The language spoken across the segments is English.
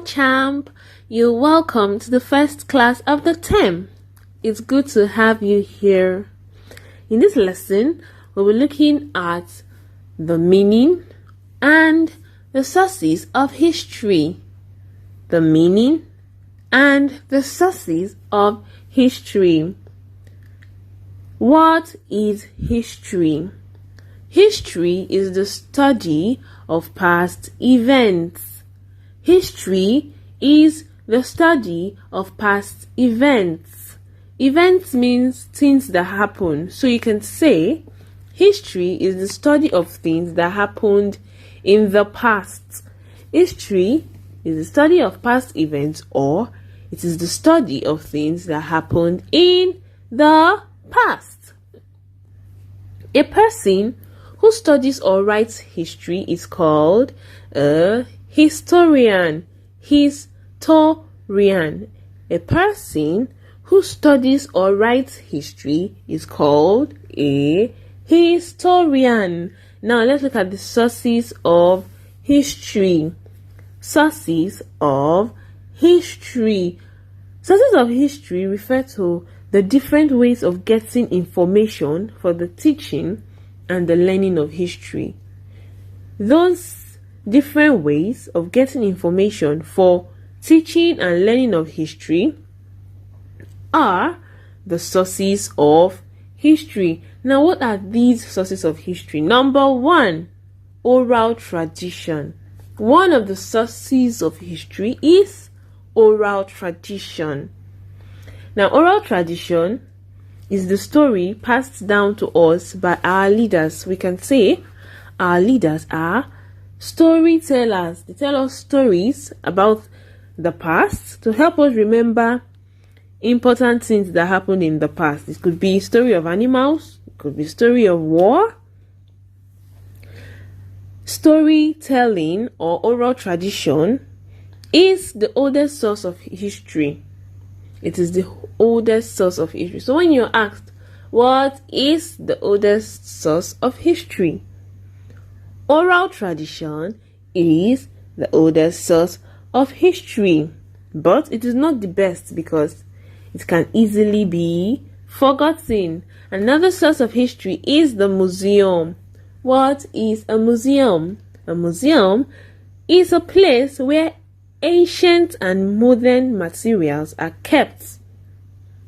champ, you're welcome to the first class of the term. It's good to have you here. In this lesson, we'll be looking at the meaning and the sources of history. The meaning and the sources of history. What is history? History is the study of past events. History is the study of past events. Events means things that happen. So you can say history is the study of things that happened in the past. History is the study of past events, or it is the study of things that happened in the past. A person who studies or writes history is called a historian. Historian. A person who studies or writes history is called a historian. Now let's look at the sources of history. Sources of history. Sources of history refer to the different ways of getting information for the teaching and the learning of history. Those different ways of getting information for teaching and learning of history are the sources of history. Now, what are these sources of history? Number one, oral tradition. One of the sources of history is oral tradition. Now, oral tradition is the story passed down to us by our leaders. We can say our leaders are storytellers. They tell us stories about the past to help us remember important things that happened in the past. It could be a story of animals, it could be a story of war. Storytelling or oral tradition is the oldest source of history. It is the oldest source of history. So when you're asked, what is the oldest source of history? Oral tradition is the oldest source of history, but it is not the best because it can easily be forgotten. Another source of history is the museum. What is a museum? A museum is a place where ancient and modern materials are kept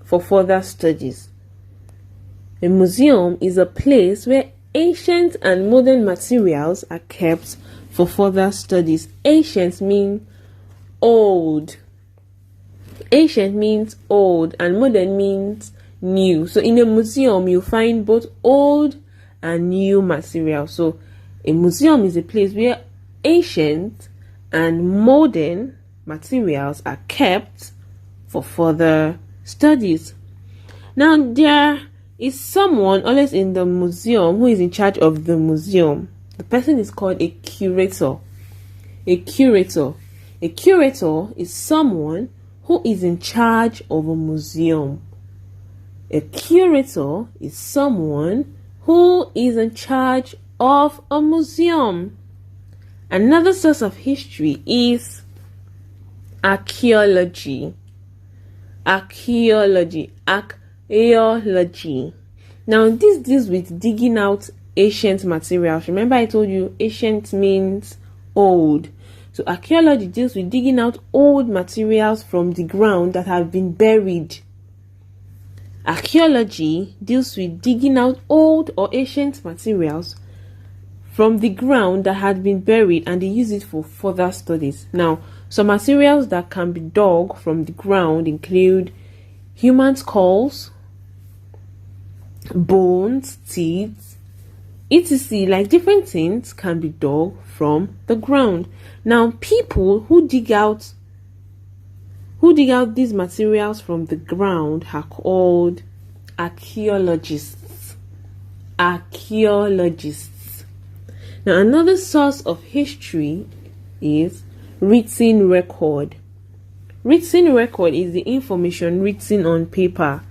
for further studies. A museum is a place where ancient and modern materials are kept for further studies. Ancient means old. Ancient means old and modern means new. So in a museum, you find both old and new materials. So a museum is a place where ancient and modern materials are kept for further studies. Now, there is someone always in the museum who is in charge of the museum. The person is called a curator. A curator. A curator is someone who is in charge of a museum. A curator is someone who is in charge of a museum. Another source of history is archaeology. Archaeology. Archaeology. Now, this deals with digging out ancient materials. Remember, I told you ancient means old. So archaeology deals with digging out old materials from the ground that have been buried. Archaeology deals with digging out old or ancient materials from the ground that had been buried, and they use it for further studies. Now, some materials that can be dug from the ground include human skulls, bones, teeth, etc. Like different things can be dug from the ground. Now, people who dig out these materials from the ground are called archaeologists. Archaeologists. Now, another source of history is written record. Written record is the information written on paper.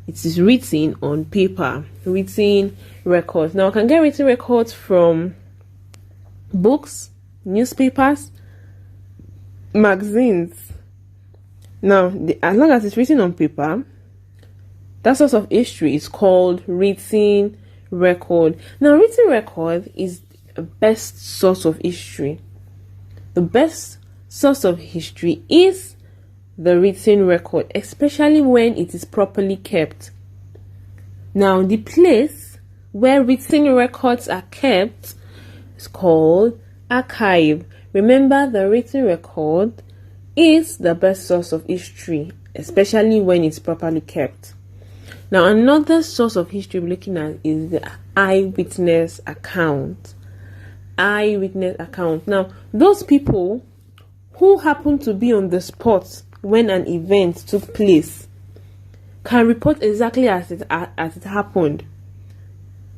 It is written on paper. Written records. Now, I can get written records from books, newspapers, magazines. Now, as long as it's written on paper, that source of history is called written record. Now, written record is the best source of history. The best source of history is the written record, especially when it is properly kept. Now, the place where written records are kept is called archive. Remember, the written record is the best source of history, especially when it's properly kept. Now, another source of history we're looking at is the eyewitness account. Eyewitness account. Now, those people who happen to be on the spot when an event took place can report exactly as it happened.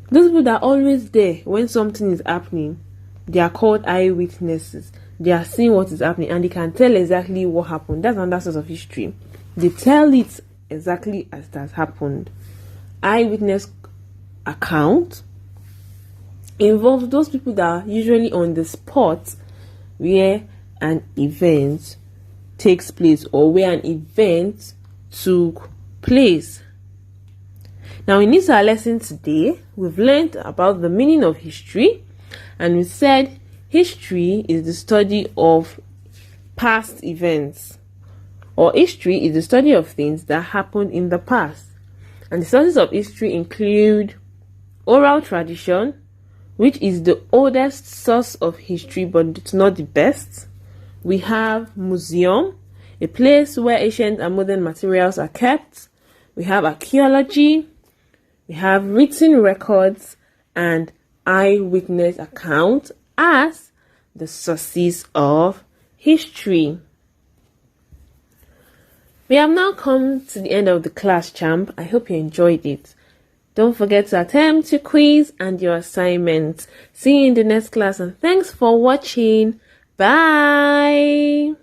Those people that are always there when something is happening, they are called eyewitnesses. They are seeing what is happening and they can tell exactly what happened. That's another source of history. They tell it exactly as it has happened. Eyewitness account involves those people that are usually on the spot where an event takes place or where an event took place. Now, in this our lesson today, we've learned about the meaning of history, and we said history is the study of past events, or history is the study of things that happened in the past. And the sources of history include oral tradition, which is the oldest source of history but it's not the best. We have museum, a place where ancient and modern materials are kept. We have archaeology, we have written records, and eyewitness account as the sources of history. We have now come to the end of the class, champ. I hope you enjoyed it. Don't forget to attempt your quiz and your assignments. See you in the next class, and thanks for watching. Bye.